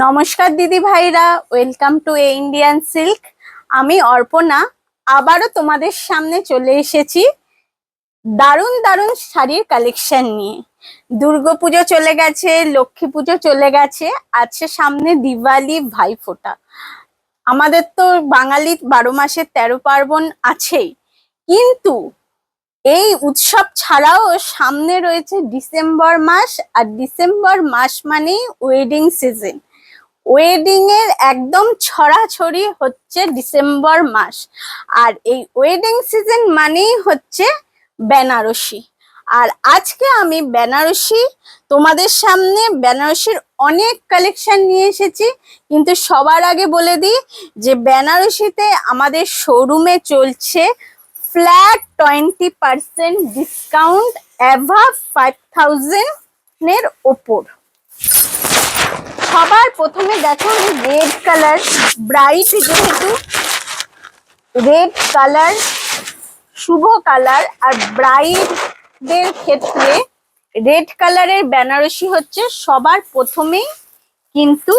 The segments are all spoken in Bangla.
নমস্কার দিদি ভাইরা, welcome to A Indian silk. আমি অর্পণা আবারও তোমাদের সামনে চলে এসেছি দারুণ দারুণ শাড়ির কালেকশন নিয়ে। দুর্গাপুজো চলে গেছে, লক্ষ্মী পুজো চলে গেছে, আছে সামনে দিওয়ালি, ভাইফোঁটা। আমাদের তো বাঙালি 12 মাসে 13 পার্বণ আছেই, কিন্তু এই উৎসব ছাড়াও সামনে রয়েছে ডিসেম্বর মাস। আর ডিসেম্বর মাস মানেই ওয়েডিং সিজন। ওয়েডিং এর একদম ছড়াছড়ি হচ্ছে ডিসেম্বর মাস। আর এই ওয়েডিং সিজন মানেই হচ্ছে বেনারসি। আর আজকে আমি বেনারসি তোমাদের সামনে বেনারসির অনেক কালেকশন নিয়ে এসেছি। কিন্তু সবার আগে বলে দিই যে বেনারসিতে আমাদের শোরুমে চলছে ফ্ল্যাট 20% ডিসকাউন্ট অ্যাভাব 5000 এর ওপর। সবার প্রথমে দেখো রেড কালার, ব্রাইট, যেহেতু রেড কালার শুভ কালার, আর ব্রাইডদের ক্ষেত্রে রেড কালারের বেনারসি হচ্ছে সবার প্রথমেই কিন্তু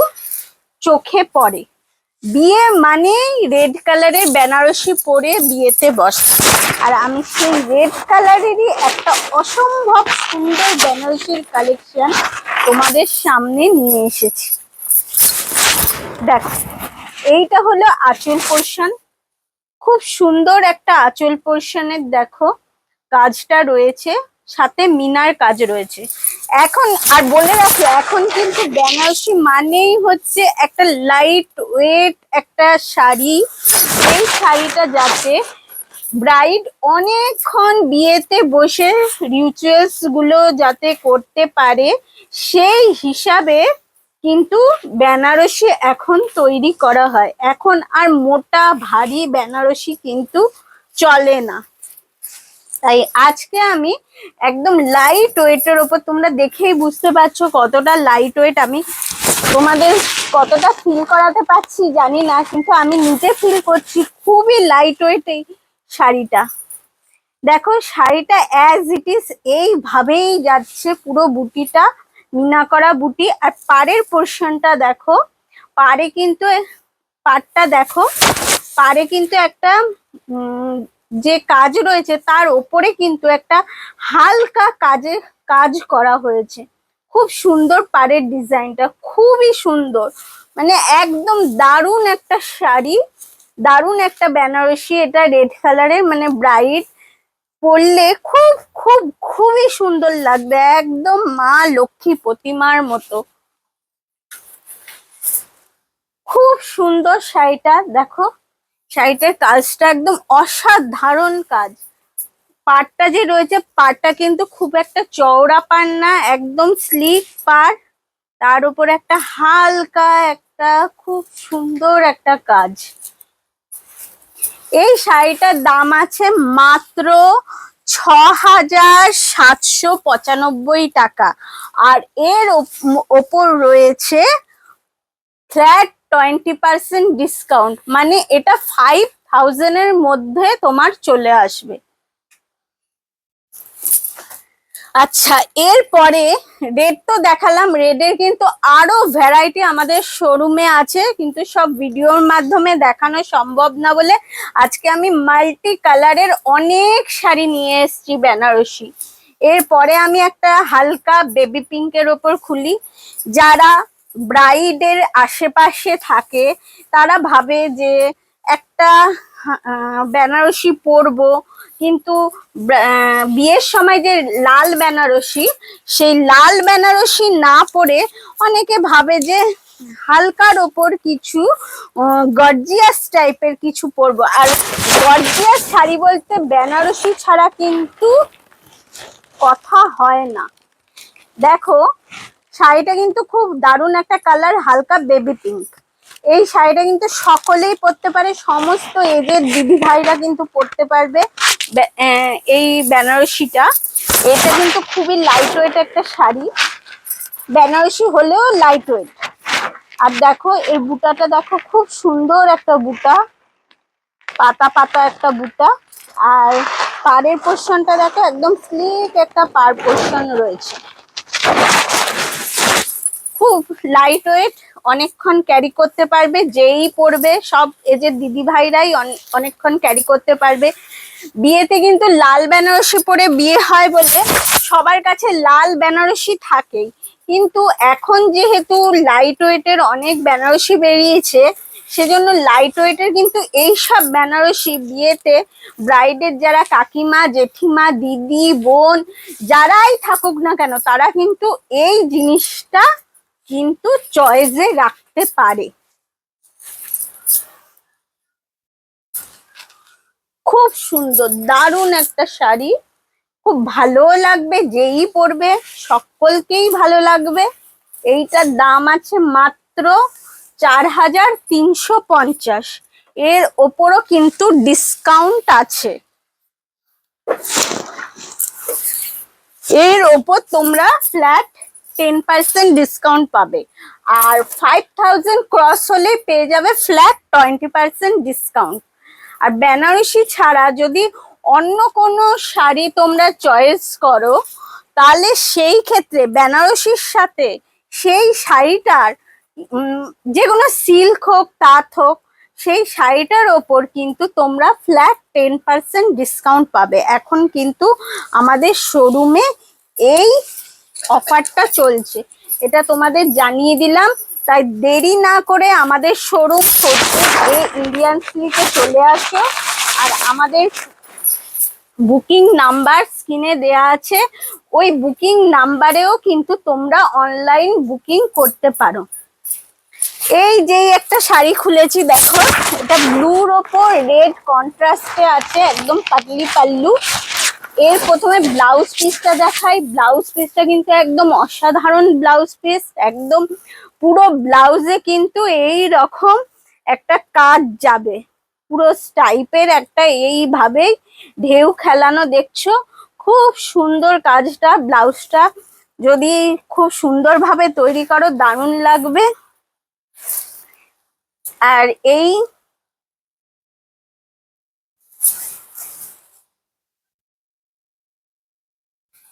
চোখে পড়ে। বিয়ে মানেই রেড কালারের বেনারসি পরে বিয়েতে বসে। আর আমি সেই রেড কালারেরই একটা অসম্ভব সুন্দর বেনারসির কালেকশন তোমাদের সামনে নিয়ে এসেছি। দেখো, এইটা হলো আঁচল পোর্শন। খুব সুন্দর একটা আঁচল পোর্শনের দেখো কাজটা রয়েছে, সাথে মিনার কাজ রয়েছে। এখন আর বলে রাখি, এখন কিন্তু বেনারসি মানেই হচ্ছে একটা লাইট ওয়েট একটা শাড়ি। এই শাড়িটা যাতে ব্রাইড অনেকক্ষণ বিয়েতে বসে রিচুয়ালস গুলো যাতে করতে পারে, সেই হিসাবে কিন্তু বেনারসি এখন তৈরি করা হয়। এখন আর মোটা ভারী বেনারসি কিন্তু চলে না। তাই আজকে আমি একদম লাইট ওয়েটের ওপর, তোমরা দেখেই বুঝতে পারছো কতটা লাইট ওয়েট। আমি তোমাদের কতটা ফিল করাতে পারছি জানি না, কিন্তু আমি নিজে ফিল করছি খুবই লাইট ওয়েট এই শাড়িটা। দেখো শাড়িটা অ্যাজ ইট ইজ এইভাবেই যাচ্ছে, পুরো বুটিটা মিনা করা বুটি। আর পাড়ের পোর্শনটা দেখো, পাড়ে কিন্তু পাড়টা দেখো, পাড়ে কিন্তু একটা যে কাজ রয়েছে তার ওপরে কিন্তু একটা হালকা কাজ করা হয়েছে। খুব সুন্দর পাড়ের ডিজাইনটা, খুবই সুন্দর, মানে একদম দারুণ একটা শাড়ি, দারুণ একটা বেনারসি। এটা রেড কালারের, মানে ব্রাইট পরলে খুব খুব খুবই সুন্দর লাগবে, একদম মা লক্ষ্মী প্রতিমার মতো। খুব সুন্দর শাড়িটা দেখো, শাড়িটার কাজটা একদম অসাধারণ কাজ। পাড়টা যে রয়েছে, পাড়টা কিন্তু খুব একটা চওড়া পাড় না, একদম স্লিক পাড়, তার উপর একটা হালকা একটা খুব সুন্দর একটা কাজ। এই শাড়িটার দাম আছে মাত্র 6795 টাকা। আর এর ওপর রয়েছে ফ্ল্যাট 20% ডিসকাউন্ট, মানে এটা 5000 এর মধ্যে তোমার চলে আসবে। আচ্ছা, এরপরে রেড তো দেখালাম, রেডের কিন্তু আরো ভ্যারাইটি আমাদের শোরুমে আছে, কিন্তু সব ভিডিওর মাধ্যমে দেখানো সম্ভব না বলে আজকে আমি মাল্টি কালারের অনেক শাড়ি নিয়ে এসেছি বেনারসি। এরপরে আমি একটা হালকা বেবি পিঙ্কের ওপর খুলি। যারা ব্রাইডের আশেপাশে থাকে তারা ভাবে যে একটা বেনারসি পরবো, কিন্তু বিয়ের সময় যে লাল বেনারসি, সেই লাল বেনারসি না পরে অনেকে ভাবে যে হালকার ওপর কিছু গর্জিয়াস টাইপের কিছু পরবো। আর গর্জিয়াস শাড়ি বলতে বেনারসি ছাড়া কিন্তু কথা হয় না। দেখো শাড়িটা কিন্তু খুব দারুণ একটা কালার, হালকা বেবি পিঙ্ক। এই শাড়িটা কিন্তু সকলেই পরতে পারে, সমস্ত এজের দিদি ভাইরা কিন্তু পরতে পারবে। এই বেনারসিটা, এটা কিন্তু খুবই লাইট ওয়েট একটা শাড়ি, বেনারসি হলেও লাইট ওয়েট। আর দেখো এই বুটাটা দেখো, খুব সুন্দর একটা বুটা, পাতা পাতা একটা বুটা। আর পাড়ের পোর্শনটা দেখো, একদম স্লিক একটা পাড় পোর্শন রয়েছে। খুব লাইট ওয়েট, অনেকক্ষণ ক্যারি করতে পারবে, যেই পরবে সব এজের দিদি ভাইরাই অনেকক্ষণ ক্যারি করতে পারবে। বিয়েতে কিন্তু লাল বেনারসি পরে বিয়ে হয় বলে সবার কাছে লাল বেনারসি থাকেই, কিন্তু এখন যেহেতু লাইট ওয়েটের অনেক বেনারসি বেরিয়েছে, সেজন্য লাইট ওয়েটের কিন্তু এইসব বেনারসি বিয়েতে ব্রাইডের যারা কাকিমা, জেঠিমা, দিদি, বোন যারাই থাকুক না কেন, তারা কিন্তু এই জিনিসটা কিন্তু চয়েসে রাখতে পারে। খুব সুন্দর, দারুণ একটা শাড়ি, খুব ভালো লাগবে, যেই পরবে সকলকেই ভালো লাগবে। এইটার দাম আছে মাত্র 4350। এর ওপরও কিন্তু ডিসকাউন্ট আছে, এর ওপর তোমরা ফ্ল্যাট 10% ডিসকাউন্ট পাবে, আর 5000 ক্রস হলে পেয়ে যাবে ফ্ল্যাট 20% ডিসকাউন্ট। আর বেনারসি ছাড়া যদি অন্য কোনো শাড়ি তোমরা চয়েস করো, তাহলে সেই ক্ষেত্রে বেনারসির সাথে সেই শাড়িটার যে কোনো সিল্ক হোক, তাঁত হোক, সেই শাড়িটার ওপর কিন্তু তোমরা ফ্ল্যাট 10% ডিসকাউন্ট পাবে। এখন কিন্তু আমাদের শোরুমে এই অফারটা চলছে, এটা তোমাদের জানিয়ে দিলাম। তাই দেরি না করে আমাদের শোরুম ইন্ডিয়ান সিল্কে চলে আসো। আর আমাদের বুকিং নাম্বার স্ক্রিনে দেয়া আছে, ওই বুকিং নাম্বারেও কিন্তু তোমরা অনলাইন বুকিং করতে পারো। এই যে একটা শাড়ি খুলেছি দেখো, এটা ব্লুর ওপর রেড কন্ট্রাস্টে আছে, একদম পাতলি পাল্লু। এর প্রথমে ব্লাউজ পিসটা দেখাই। ব্লাউজ পিসটা কিন্তু একদম অসাধারণ ব্লাউজ পিস, একদম পুরো ব্লাউজে কিন্তু এই রকম একটা কাজ যাবে, পুরো স্টাইপের একটা এইভাবেই ঢেউ খেলানো, দেখছো খুব সুন্দর কাজটা। ব্লাউজটা যদি খুব সুন্দরভাবে তৈরি করো দারুণ লাগবে। আর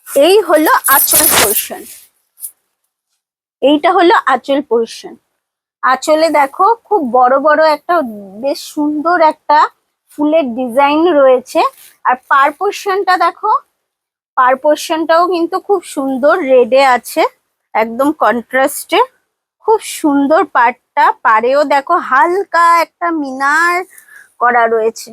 এই হলো আঁচল পোর্শন, এইটা হলো আঁচল পোর্শন। আঁচলে দেখো খুব বড় বড় একটা বেশ সুন্দর একটা ফুলের ডিজাইন রয়েছে। আর পার পোর্শনটা দেখো, পার পোর্শনটাও কিন্তু খুব সুন্দর রেডে আছে, একদম কন্ট্রাস্টে, খুব সুন্দর পাড়টা। পাড়েও দেখো হালকা একটা মিনার করা রয়েছে।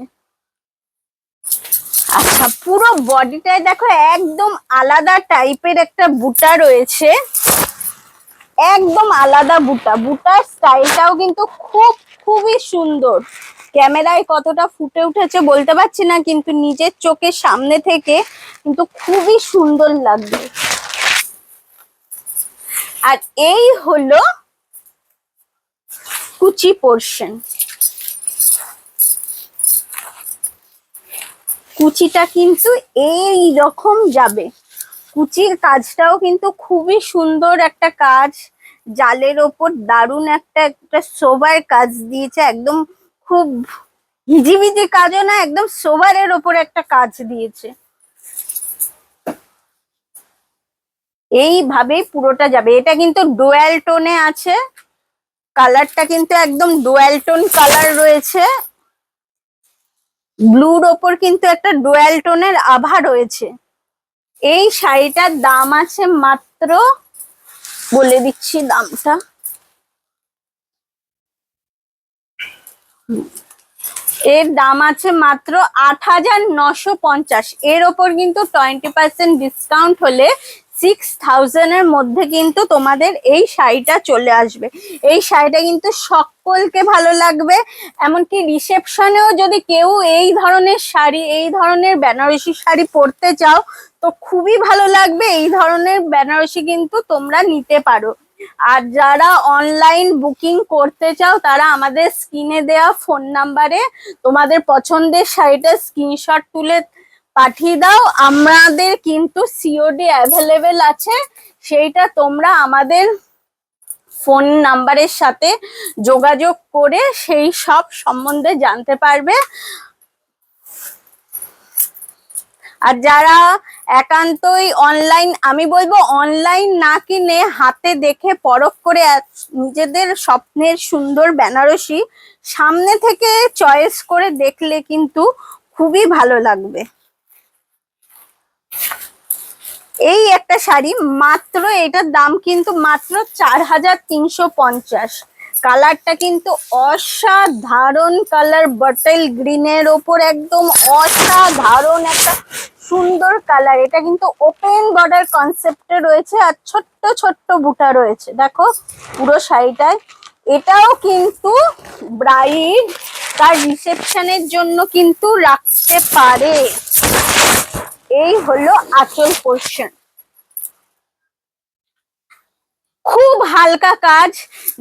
আচ্ছা, পুরো বডিটায় দেখো একদম আলাদা টাইপের একটা বুটা রয়েছে, একদম আলাদা বুটা। বুটার স্টাইলটাও কিন্তু খুবই সুন্দর। ক্যামেরায় কতটা ফুটে উঠেছে বলতে পারছি না, কিন্তু নিজের চোখের সামনে থেকে কিন্তু খুবই সুন্দর লাগবে। আর এই হলো কুচি পোর্শন। কুচিটা কিন্তু এই রকম যাবে, কুচির কাজটাও কিন্তু খুবই সুন্দর একটা কাজ, জালের ওপর দারুণ একটা সোবার কাজ দিয়েছে, একদম খুব হিজিবিজি কাজও না, একদম সোবারের ওপর একটা কাজ দিয়েছে। এইভাবেই পুরোটা যাবে। এটা কিন্তু ডুয়াল টোনে আছে, কালারটা কিন্তু একদম ডুয়াল টোন কালার রয়েছে, ব্লুর ওপর কিন্তু একটা ডুয়াল টোনের আভা রয়েছে। এই শাড়িটার দাম আছে মাত্র, বলে দিচ্ছি দামটা, এর দাম আছে মাত্র 8950। এর ওপর কিন্তু 20% ডিসকাউন্ট হলে 6000 এর মধ্যে কিন্তু তোমাদের এই শাড়িটা চলে আসবে। এই শাড়িটা কিন্তু সকলকে ভালো লাগবে, এমনকি রিসেপশনেও যদি কেউ এই ধরনের শাড়ি, এই ধরনের বেনারসি শাড়ি পরতে চাও, তো খুবই ভালো লাগবে। এই ধরনের বেনারসি কিন্তু তোমরা নিতে পারো। আর যারা অনলাইন বুকিং করতে চাও, তারা আমাদের স্ক্রিনে দেওয়া ফোন নাম্বারে তোমাদের পছন্দের শাড়িটা স্ক্রিনশট তুলে পাঠিয়ে দাও। আমাদের কিন্তু সিওডি অ্যাভেলেবেল আছে, সেইটা তোমরা আমাদের ফোন নাম্বারের সাথে যোগাযোগ করে সেই সব সম্বন্ধে জানতে পারবে। আর যারা একান্তই অনলাইন, আমি বলবো অনলাইন না কিনে হাতে দেখে পরখ করে নিজেদের স্বপ্নের সুন্দর বেনারসি সামনে থেকে চয়েস করে দেখলে কিন্তু খুবই ভালো লাগবে। এই একটা শাড়ি, মাত্র এটার দাম কিন্তু মাত্র 4350। কালারটা কিন্তু অসাধারণ কালার, বটল গ্রিনের ওপর একদম অসাধারণ একটা সুন্দর কালার। এটা কিন্তু ওপেন বর্ডার কনসেপ্টে রয়েছে আর ছোট্ট ছোট্ট বুটা রয়েছে দেখো পুরো শাড়িটায়। এটাও কিন্তু ব্রাইড তার রিসেপশনের জন্য কিন্তু রাখতে পারে। এই হলো আঁচল পোর্শন, খুব হালকা কাজ।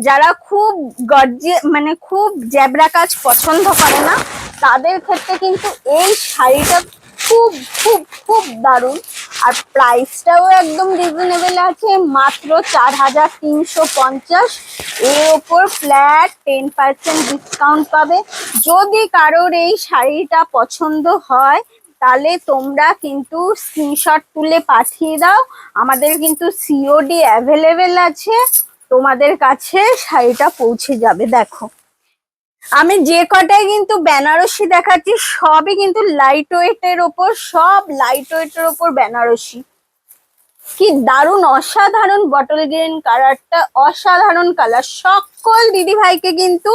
যারা খুব গর্জে মানে খুব জেব্রা কাজ পছন্দ করে না তাদের ক্ষেত্রে কিন্তু এই শাড়িটা খুব খুব খুব দারুণ। আর প্রাইসটাও একদম রিজনেবল আছে, মাত্র 4350। এর ওপর ফ্ল্যাট 10% ডিসকাউন্ট পাবে। যদি কারোর এই শাড়িটা পছন্দ হয় তাহলে তোমরা কিন্তু স্ক্রিনশট তুলে পাঠিয়ে দাও, আমাদের কিন্তু সিওডি অ্যাভেলেবেল আছে, তোমাদের কাছে শাড়িটা পৌঁছে যাবে। দেখো আমি যে কটাই কিন্তু বেনারসি দেখাচ্ছি সবই কিন্তু লাইট ওয়েটের ওপর, সব লাইট ওয়েটের ওপর বেনারসি। কি দারুণ অসাধারণ বটল গ্রিন কালারটা, অসাধারণ কালার। সকল দিদি ভাইকে কিন্তু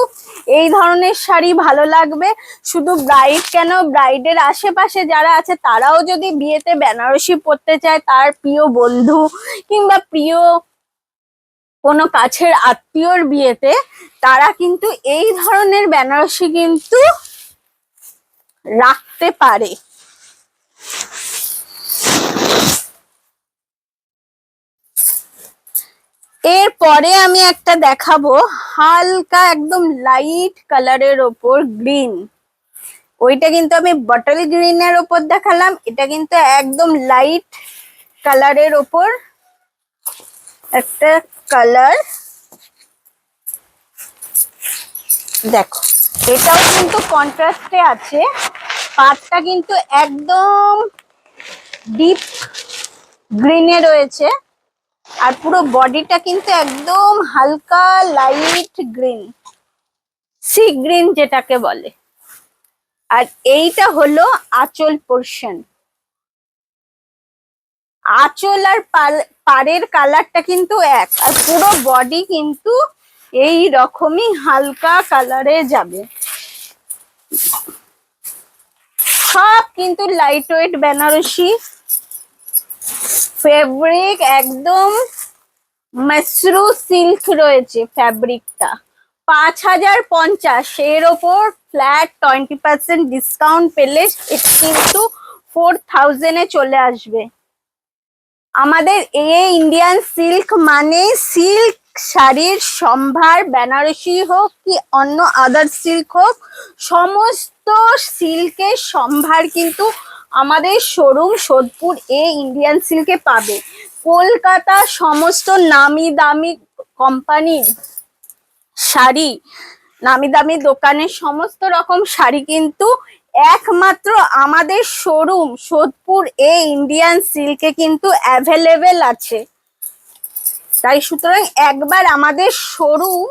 এই ধরনের শাড়ি ভালো লাগবে। শুধু ব্রাইড কেন, ব্রাইডের আশেপাশে যারা আছে তারাও যদি বিয়েতে বেনারসি পরতে চায়, তার প্রিয় বন্ধু কিংবা প্রিয় কোনো কাছের আত্মীয়র বিয়েতে, তারা কিন্তু এই ধরনের বেনারসি কিন্তু রাখতে পারে। এরপরে আমি একটা দেখাবো হালকা একদম লাইট কালারের ওপর গ্রিন। ওইটা কিন্তু আমি বটল গ্রিনের ওপর দেখালাম, এটা কিন্তু একদম লাইট কালারের ওপর একটা কালার। দেখো এটাও কিন্তু কন্ট্রাস্টে আছে, পাটটা কিন্তু একদম ডিপ গ্রিনে রয়েছে আর পুরো বডিটা কিন্তু একদম হালকা লাইট গ্রিন, সি গ্রিন যেটাকে বলে। আর এইটা হলো আঁচল পোর্শন। আঁচল আর পাড়ের কালারটা কিন্তু এক, আর পুরো বডি কিন্তু এই রকমই হালকা কালারে যাবে। সব কিন্তু লাইট ওয়েট বেনারসি, ফেব্রিক একদম মাশরু সিল্ক রয়েছে ফ্যাব্রিকটা। 5050 এর ওপর ফ্ল্যাট 20% ডিসকাউন্ট পেলে এটা কিন্তু 4000 এ চলে আসবে। আমাদের এই ইন্ডিয়ান সিল্ক মানে সিল্ক শাড়ির সম্ভার, বেনারসি হোক কি অন্য আদার সিল্ক হোক, সমস্ত সিল্কের সম্ভার কিন্তু আমাদের শোরুম সোদপুর এই ইন্ডিয়ান সিল্কে পাবে। কলকাতা সমস্ত নামি দামি কোম্পানির শাড়ি, নামি দামি দোকানের সমস্ত রকম শাড়ি কিন্তু একমাত্র আমাদের শোরুম সোদপুর এই ইন্ডিয়ান সিল্কে কিন্তু অ্যাভেলেবেল আছে। তাই সুতরাং একবার আমাদের শোরুম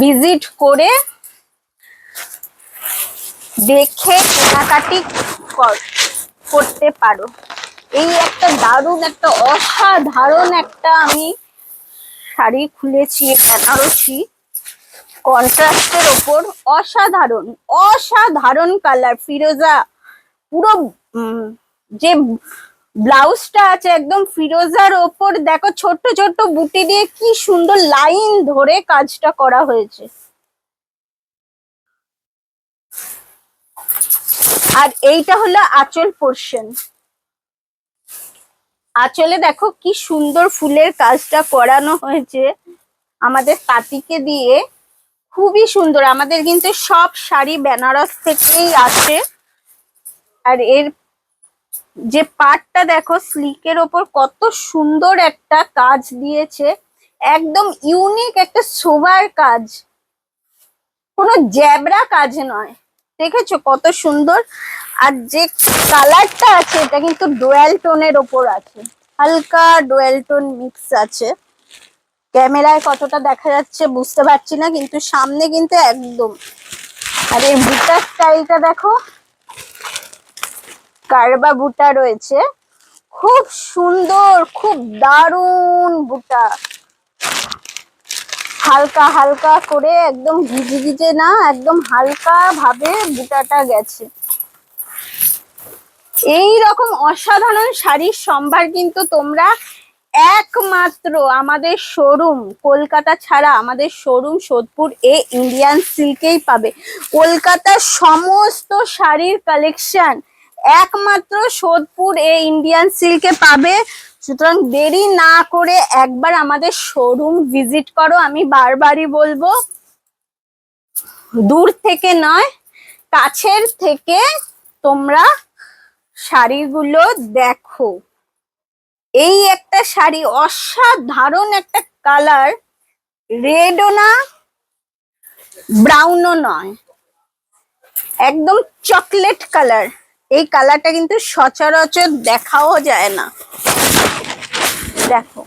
ভিজিট করে দেখে কেনাকাটি করতে পারো। এই একটা দারুণ একটা অসাধারণ একটা আমি শাড়ি খুলেছি বেনারসি কন্ট্রাস্টের ওপর, অসাধারণ অসাধারণ কালার ফিরোজা। পুরো যে ব্লাউজটা আছে একদম ফিরোজার ওপর, দেখো ছোট্ট ছোট্ট বুটি দিয়ে কি সুন্দর লাইন ধরে কাজটা করা হয়েছে। আর এইটা হলো আঁচল পোর্শন। আঁচলে দেখো কি সুন্দর ফুলের কাজটা করানো হয়েছে আমাদের তাঁতিকে দিয়ে, খুবই সুন্দর। আমাদের কিন্তু সব শাড়ি বেনারস থেকেই আসে। আর এর যে পাটটা দেখো স্লিকের ওপর কত সুন্দর একটা কাজ দিয়েছে, একদম ইউনিক একটা সোবার কাজ, কোনো জ্যাবরা কাজ নয়। দেখেছো কত সুন্দর। আর যে কালারটা আছে এটা কিন্তু ডুয়াল টোনের ওপর আছে, হালকা ডুয়াল টোন মিক্স আছে। ক্যামেরায় কতটা দেখা যাচ্ছে বুঝতে পারছি না, কিন্তু সামনে কিন্তু একদম। আর এই বুটার স্টাইলটা দেখো, কারবা বুটা রয়েছে, খুব সুন্দর, খুব দারুণ বুটা। হালকা হালকা করে, একদম ভিজে ভিজে না, একদম হালকা ভাবে বুটাটা গেছে। এই রকম অসাধারণ শাড়ির সম্ভার কিন্তু তোমরা একমাত্র আমাদের শোরুম কলকাতা ছাড়া আমাদের শোরুম সোদপুর এ ইন্ডিয়ান সিল্কেই পাবে। কলকাতার সমস্ত শাড়ির কালেকশন একমাত্র সোদপুর এ ইন্ডিয়ান সিল্কে পাবে। সুতরাং দেরি না করে একবার আমাদের শোরুম ভিজিট করো। আমি বারবারই বলবো, দূর থেকে নয়, কাছের থেকে তোমরা শাড়িগুলো দেখো। এই একটা শাড়ি, অসাধারণ একটা কালার, রেডও না ব্রাউনও নয়, একদম চকলেট কালার। এই কালারটা কিন্তু সচরাচর দেখাও যায় না। দেখো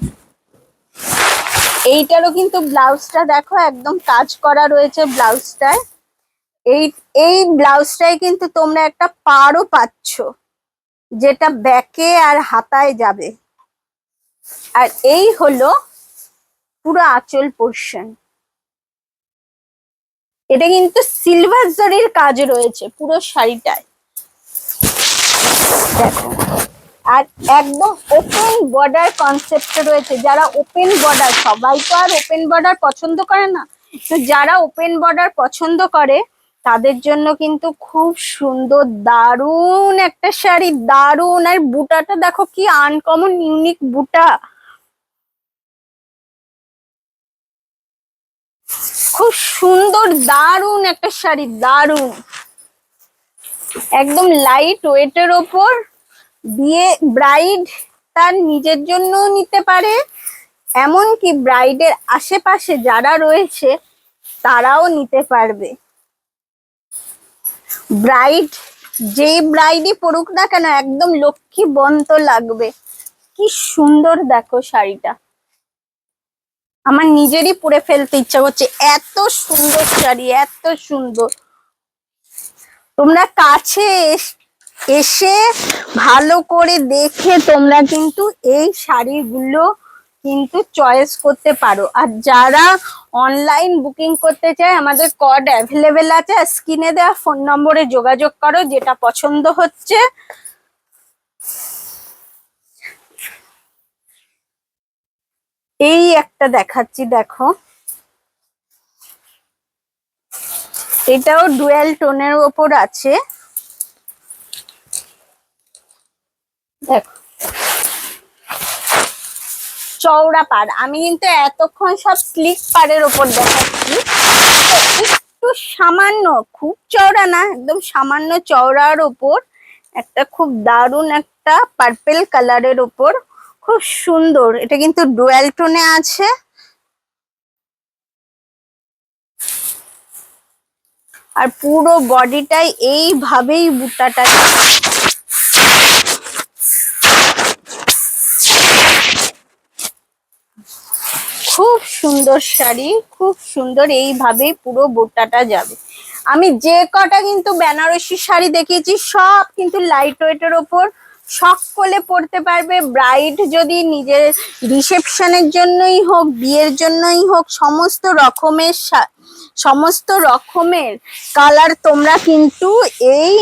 এইটারও কিন্তু ব্লাউজটা দেখো, একদম কাজ করা রয়েছে ব্লাউজটায়। এই এই ব্লাউজটাই কিন্তু তোমরা একটা পাড়ও পাচ্ছ, যেটা ব্যাকে আর হাতায় যাবে। আর এই হলো পুরো আঁচল পোর্শন। এটা কিন্তু সিলভার জরির কাজ রয়েছে পুরো শাড়িটায়, দেখো। আর একদম ওপেন বর্ডার কনসেপ্ট রয়েছে। যারা ওপেন বর্ডার, সবাই তো আর ওপেন বর্ডার পছন্দ করে না, তো যারা ওপেন বর্ডার পছন্দ করে তাদের জন্য কিন্তু খুব সুন্দর, দারুণ একটা শাড়ি, দারুণ। আর বুটাটা দেখো কি আনকমন ইউনিক বুটা, খুব সুন্দর, দারুণ একটা শাড়ি, দারুণ। একদম লাইট ওয়েটের ওপর, বিয়ে ব্রাইড তার নিজের জন্য নিতে পারে, এমনকি ব্রাইডের আশেপাশে যারা রয়েছে তারাও নিতে পারবে। ব্রাইড, যেই ব্রাইডই পড়ুক না কেন, একদম লক্ষ্মীবন্ত লাগবে। কি সুন্দর দেখো শাড়িটা, আমার নিজেরই পরে ফেলতে ইচ্ছা করছে, এত সুন্দর শাড়ি, এত সুন্দর। তোমরা কাছে এসে ভালো করে দেখে তোমরা কিন্তু এই শাড়িগুলো কিন্তু চয়েস করতে পারো। আর যারা অনলাইন বুকিং করতে চায়, আমাদের কড অ্যাভেলেবেল আছে, স্ক্রিনে দেওয়া ফোন নম্বরে যোগাযোগ করো, যেটা পছন্দ হচ্ছে। এই একটা দেখাচ্ছি, দেখো, এটাও ডুয়াল টোনের ওপর আছে, দেখো, চওড়া পাড়। আমি কিন্তু এতক্ষণ সব স্লিক পাড়ের ওপর দেখাচ্ছি, একটু সামান্য, খুব চওড়া না, একদম সামান্য চওড়ার ওপর একটা খুব দারুণ একটা পার্পেল কালারের ওপর, খুব সুন্দর। এটা কিন্তু ডুয়াল টোনে আছে। আর পুরো বডিটাই এইভাবেই বুটাটা, খুব সুন্দর শাড়ি, খুব সুন্দর, এইভাবেই পুরো বুটাটা যাবে। আমি যে কটা কিন্তু বেনারসি শাড়ি দেখিয়েছি সব কিন্তু লাইট ওয়েটের ওপর, সকলে পরতে পারবে। ব্রাইড যদি নিজের রিসেপশনের জন্যই হোক, বিয়ের জন্যই হোক, সমস্ত রকমের কালার তোমরা কিন্তু এই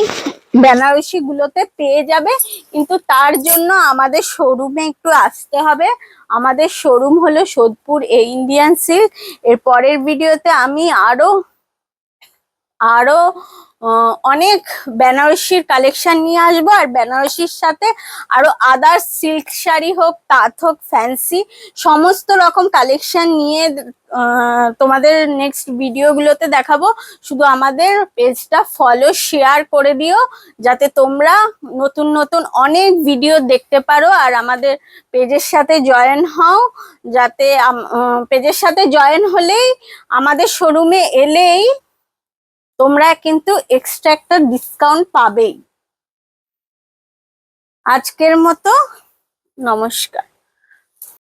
বেনারসি গুলোতে পেয়ে যাবে। কিন্তু তার জন্য আমাদের শোরুমে একটু আসতে হবে। আমাদের শোরুম হলো সোদপুর এ ইন্ডিয়ান সিল্ক। এর পরের ভিডিওতে আমি আরো আরো অনেক বেনারসির কালেকশন নিয়ে আসবো। আর বেনারসির সাথে আরো আদার্স সিল্ক শাড়ি হোক, তাঁত হোক, ফ্যান্সি, সমস্ত রকম কালেকশন নিয়ে তোমাদের নেক্সট ভিডিওগুলোতে দেখাবো। শুধু আমাদের পেজটা ফলো শেয়ার করে দিও, যাতে তোমরা নতুন নতুন অনেক ভিডিও দেখতে পারো। আর আমাদের পেজের সাথে জয়েন হও, যাতে পেজের সাথে জয়েন হলেই, আমাদের শোরুমে এলেই তোমরা কিন্তু এক্সট্রা একটা ডিসকাউন্ট পাবেই। আজকের মতো নমস্কার।